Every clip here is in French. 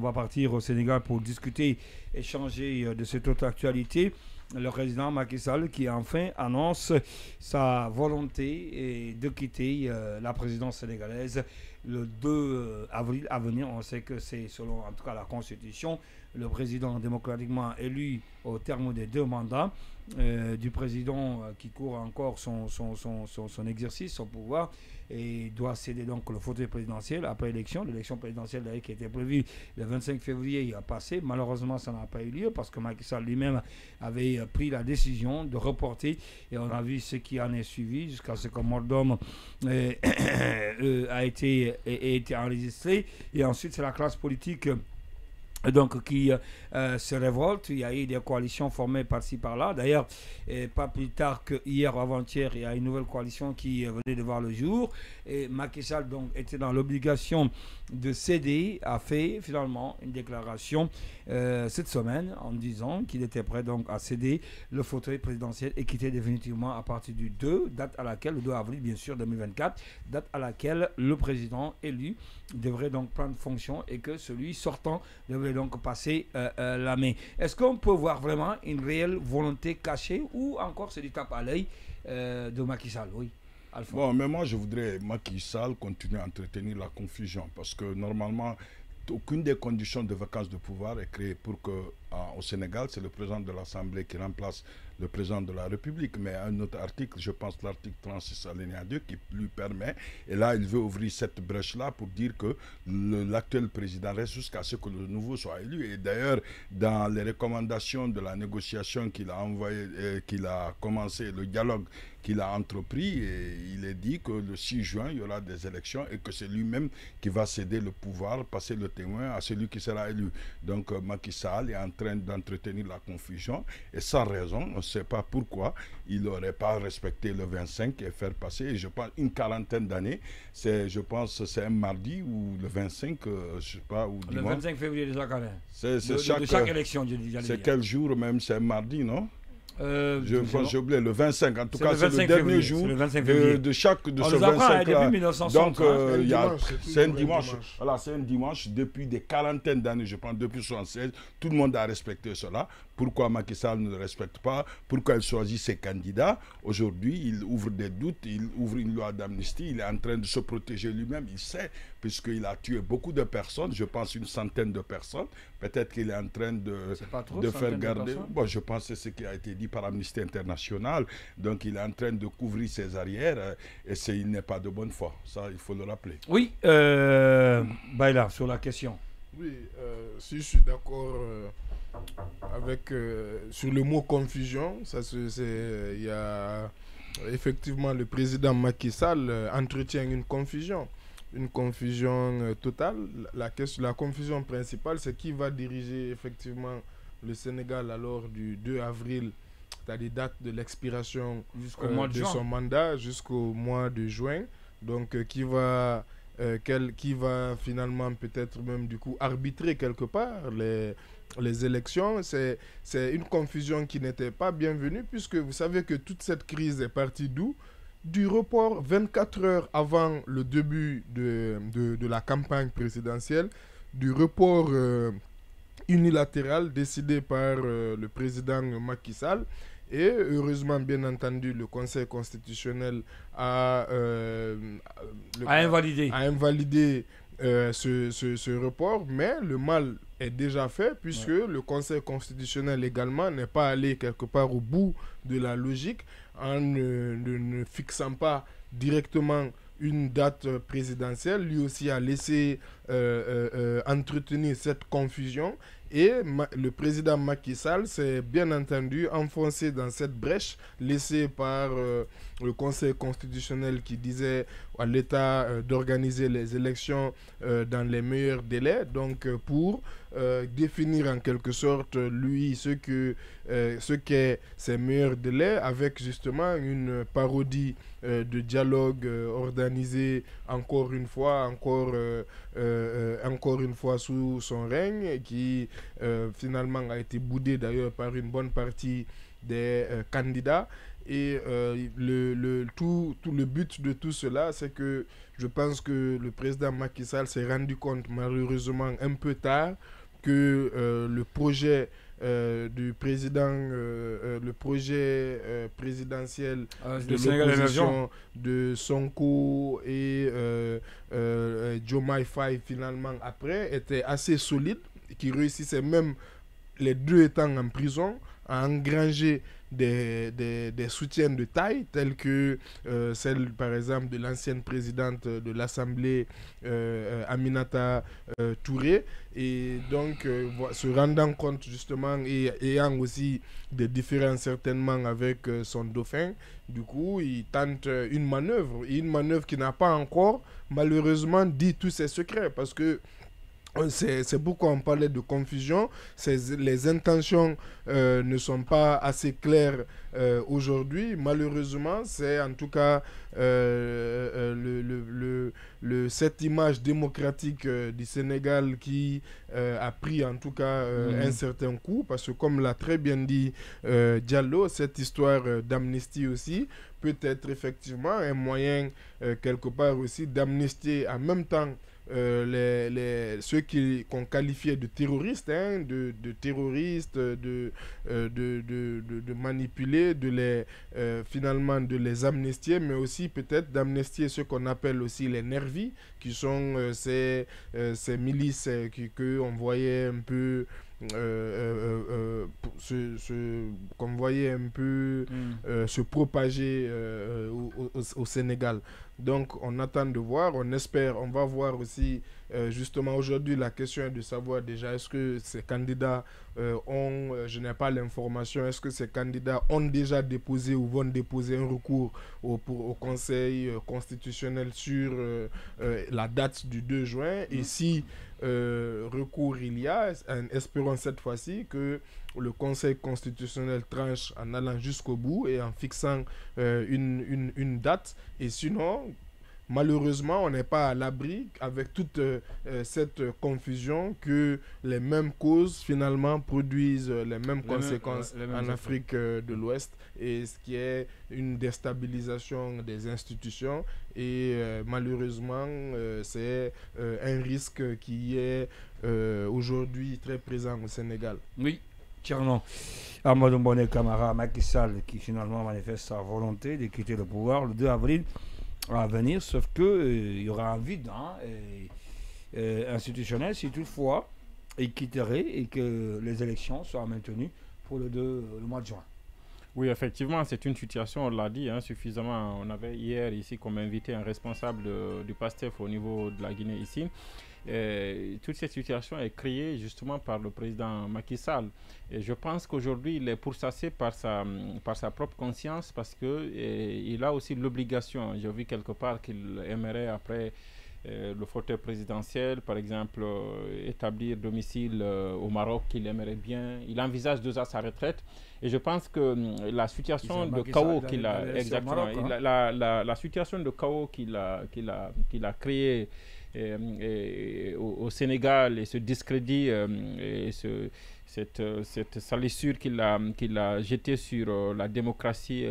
va partir au Sénégal pour discuter, échanger de cette autre actualité. Le président Macky Sall qui enfin annonce sa volonté de quitter la présidence sénégalaise le 2 avril à venir. On sait que c'est selon en tout cas la Constitution, le président démocratiquement élu au terme des 2 mandats du président qui court encore son exercice, son pouvoir, et doit céder donc le fauteuil présidentiel après l'élection. L'élection présidentielle qui était prévue le 25 février a passé. Malheureusement, ça n'a pas eu lieu parce que Macky Sall lui-même avait pris la décision de reporter, et on a vu ce qui en est suivi jusqu'à ce que mort d'homme a été enregistré. Et ensuite, c'est la classe politique donc qui se révolte. Il y a eu des coalitions formées par-ci par-là. D'ailleurs, pas plus tard que hier ou avant-hier, il y a une nouvelle coalition qui venait de voir le jour. Et Macky Sall donc était dans l'obligation de céder, a fait finalement une déclaration cette semaine en disant qu'il était prêt donc à céder le fauteuil présidentiel et quitter définitivement à partir du 2, date à laquelle, le 2 avril bien sûr 2024, date à laquelle le président élu devrait donc prendre fonction et que celui sortant devrait donc passer la main. Est-ce qu'on peut voir vraiment une réelle volonté cachée ou encore c'est du tape à l'œil de Macky Sall? Oui. Alphonse. Bon, mais moi je voudrais Macky Sall continuer à entretenir la confusion parce que normalement aucune des conditions de vacances de pouvoir est créée pour que au Sénégal, c'est le président de l'Assemblée qui remplace le président de la République. Mais un autre article, je pense l'article 36 alinéa 2 qui lui permet, et là il veut ouvrir cette brèche-là pour dire que l'actuel président reste jusqu'à ce que le nouveau soit élu. Et d'ailleurs, dans les recommandations de la négociation qu'il a envoyé, qu'il a commencé, le dialogue qu'il a entrepris, et il est dit que le 6 juin, il y aura des élections et que c'est lui-même qui va céder le pouvoir, passer le témoin à celui qui sera élu. Donc Macky Sall est en train d'entretenir la confusion et sans raison, on ne sait pas pourquoi il n'aurait pas respecté le 25 et faire passer, et je pense, une quarantaine d'années. Je pense c'est un mardi ou le 25, je sais pas, ou le 25 février de chaque année. C'est chaque élection, c'est quel jour même, c'est un mardi, non? Je pense j'ai oublié le 25, en tout cas c'est le dernier jour de chaque de ce 25 là. Donc c'est un dimanche. Voilà, c'est un dimanche depuis des quarantaines d'années, je pense depuis 1976, tout le monde a respecté cela. Pourquoi Macky Sall ne le respecte pas? Pourquoi il choisit ses candidats? Aujourd'hui, il ouvre des doutes, il ouvre une loi d'amnistie, il est en train de se protéger lui-même, il sait, puisqu'il a tué beaucoup de personnes, je pense une centaine de personnes. Peut-être qu'il est en train de faire garder. Bon, je pense que c'est ce qui a été dit par Amnesty International. Donc, il est en train de couvrir ses arrières et il n'est pas de bonne foi. Ça, il faut le rappeler. Oui, Baïla, sur la question. Oui, si je suis d'accord avec sur le mot confusion, il y a effectivement le président Macky Sall entretient une confusion totale. La confusion principale, c'est qui va diriger effectivement le Sénégal alors du 2 avril, c'est-à-dire date de l'expiration de son mandat jusqu'au mois de juin. Donc qui va finalement peut-être même du coup arbitrer quelque part les élections. C'est une confusion qui n'était pas bienvenue, puisque vous savez que toute cette crise est partie d'où? Du report 24 heures avant le début de la campagne présidentielle, du report unilatéral décidé par le président Macky Sall. Et heureusement, bien entendu, le Conseil constitutionnel a invalidé ce report, mais le mal est déjà fait, puisque le Conseil constitutionnel également n'est pas allé quelque part au bout de la logique en ne fixant pas directement une date présidentielle. Lui aussi a laissé entretenir cette confusion, et le président Macky Sall s'est bien entendu enfoncé dans cette brèche laissée par le Conseil constitutionnel qui disait à l'État d'organiser les élections dans les meilleurs délais, donc pour définir en quelque sorte lui ce qu'est ses meilleurs délais, avec justement une parodie de dialogue organisé encore une fois sous son règne, qui finalement a été boudé d'ailleurs par une bonne partie des candidats. Et tout le but de tout cela, c'est que je pense que le président Macky Sall s'est rendu compte malheureusement un peu tard que le projet du président, le projet présidentiel de l'opposition de Sonko et Diomaye Faye finalement après était assez solide, qui réussissait même les deux étant en prison à engranger des soutiens de taille tels que celle par exemple de l'ancienne présidente de l'Assemblée Aminata Touré, et donc se rendant compte justement et ayant aussi des différends certainement avec son dauphin, du coup il tente une manœuvre qui n'a pas encore malheureusement dit tous ses secrets, parce que c'est pourquoi on parlait de confusion. Les intentions ne sont pas assez claires aujourd'hui. Malheureusement, c'est en tout cas cette image démocratique du Sénégal qui a pris en tout cas un certain coup. Parce que comme l'a très bien dit Diallo, cette histoire d'amnistie aussi peut être effectivement un moyen quelque part aussi d'amnistier en même temps ceux qu'on qualifiait de terroristes, de terroristes, de manipuler, finalement de les amnistier, mais aussi peut-être d'amnistier ceux qu'on appelle aussi les nervis, qui sont ces milices qu'on voyait un peu qu'on voyait un peu se propager au Sénégal. Donc on attend de voir, on espère, on va voir aussi justement aujourd'hui la question est de savoir déjà est-ce que ces candidats je n'ai pas l'information, est-ce que ces candidats ont déjà déposé ou vont déposer un recours au Conseil constitutionnel sur la date du 2 juin et si recours il y a, espérons cette fois-ci que le Conseil constitutionnel tranche en allant jusqu'au bout et en fixant une date, et sinon malheureusement on n'est pas à l'abri avec toute cette confusion que les mêmes causes finalement produisent les mêmes conséquences en Afrique de l'Ouest, et ce qui est une déstabilisation des institutions et malheureusement c'est un risque qui est aujourd'hui très présent au Sénégal. Oui, Tchernon. Amadou Mboné Camara, Macky Sall qui finalement manifeste sa volonté de quitter le pouvoir le 2 avril à venir, sauf qu'il y aura un vide institutionnel si toutefois il quitterait et que les élections soient maintenues pour le mois de juin. Oui, effectivement, c'est une situation, on l'a dit, suffisamment. On avait hier ici comme invité un responsable du PASTEF au niveau de la Guinée ici. Toute cette situation est créée justement par le président Macky Sall. Et je pense qu'aujourd'hui, il est pourchassé par sa propre conscience parce qu'il a aussi l'obligation. J'ai vu quelque part qu'il aimerait, après le fauteuil présidentiel, par exemple, établir domicile au Maroc, qu'il aimerait bien. Il envisage déjà sa retraite. Et je pense que la situation de chaos qu'il a, exactement, la situation de chaos qu'il a créée au Sénégal, et ce discrédit et cette salissure qu'il a jetée sur la démocratie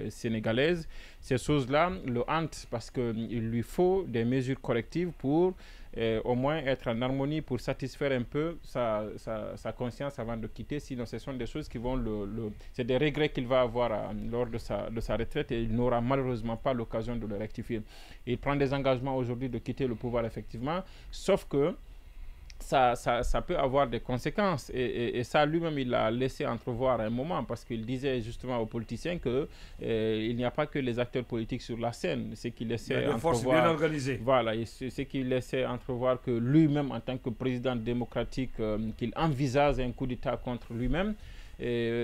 sénégalaise, ces choses-là le hantent parce qu'il lui faut des mesures correctives pour au moins être en harmonie, pour satisfaire un peu sa conscience avant de quitter. Sinon, ce sont des choses qui vont c'est des regrets qu'il va avoir lors de sa retraite, et il n'aura malheureusement pas l'occasion de le rectifier. Il prend des engagements aujourd'hui de quitter le pouvoir, effectivement, sauf que ça peut avoir des conséquences, et ça lui-même il l'a laissé entrevoir à un moment, parce qu'il disait justement aux politiciens que il n'y a pas que les acteurs politiques sur la scène, c'est qu'il laissait entrevoir, bien organisées. voilà, c'est qu'il laissait entrevoir que lui-même en tant que président démocratique qu'il envisage un coup d'État contre lui-même,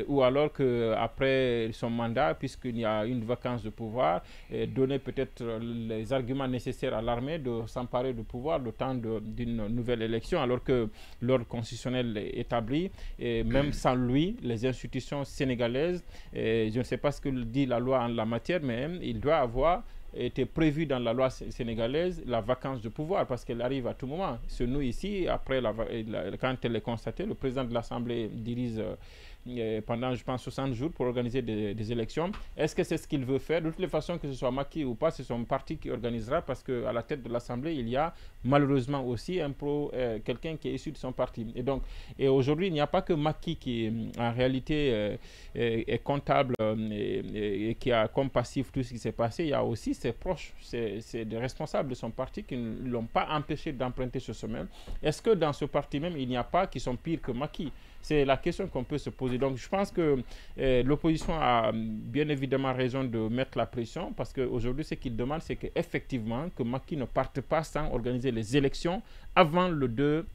ou alors qu'aprdire son mandat, puisqu'il y a une vacance de pouvoir, donner peut-être les arguments nécessaires à l'armée de s'emparer du pouvoir le temps d'une nouvelle élection, alors que l'ordre constitutionnel est établi, et même sans lui, les institutions sénégalaises, je ne sais pas ce que dit la loi en la matière, mais il doit avoir était prévu dans la loi sénégalaise la vacance de pouvoir, parce qu'elle arrive à tout moment. Nous ici, après quand elle est constatée, le président de l'Assemblée dirige pendant, je pense, 60 jours pour organiser des élections. Est-ce que c'est ce qu'il veut faire? De toutes les façons, que ce soit Macky ou pas, c'est son parti qui organisera, parce qu'à la tête de l'Assemblée, il y a malheureusement aussi quelqu'un qui est issu de son parti. Et aujourd'hui, il n'y a pas que Macky qui, en réalité, est comptable et qui a comme passif tout ce qui s'est passé. Il y a aussi ses proches, c'est des responsables de son parti qui ne l'ont pas empêché d'emprunter ce chemin. Est-ce que dans ce parti même, il n'y a pas qui sont pires que Macky? C'est la question qu'on peut se poser. Donc, je pense que l'opposition a bien évidemment raison de mettre la pression, parce qu'aujourd'hui, ce qu'il demande, c'est qu'effectivement, que Macky ne parte pas sans organiser les élections avant le 2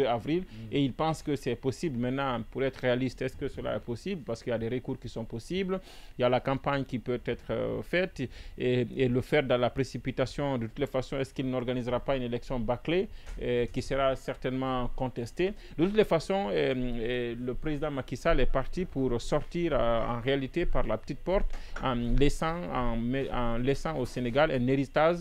avril. Et il pense que c'est possible. Maintenant, pour être réaliste, est-ce que cela est possible? Parce qu'il y a des recours qui sont possibles. Il y a la campagne qui peut être faite. Et le faire dans la précipitation, de toutes les façons, est-ce qu'il n'organisera pas une élection bâclée qui sera certainement contestée? De toutes les façons, le président Macky Sall est parti pour sortir en réalité par la petite porte, en laissant au Sénégal un héritage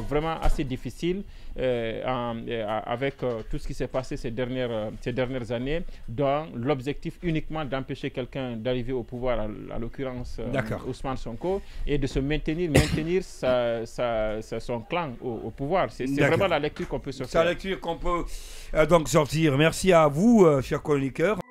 vraiment assez difficile, avec tout ce qui s'est passé ces dernières années, dans l'objectif uniquement d'empêcher quelqu'un d'arriver au pouvoir, à l'occurrence Ousmane Sonko, et de se maintenir son clan au pouvoir. C'est vraiment la lecture qu'on peut se faire. C'est la lecture qu'on peut donc sortir. Merci à vous, chers chroniqueurs.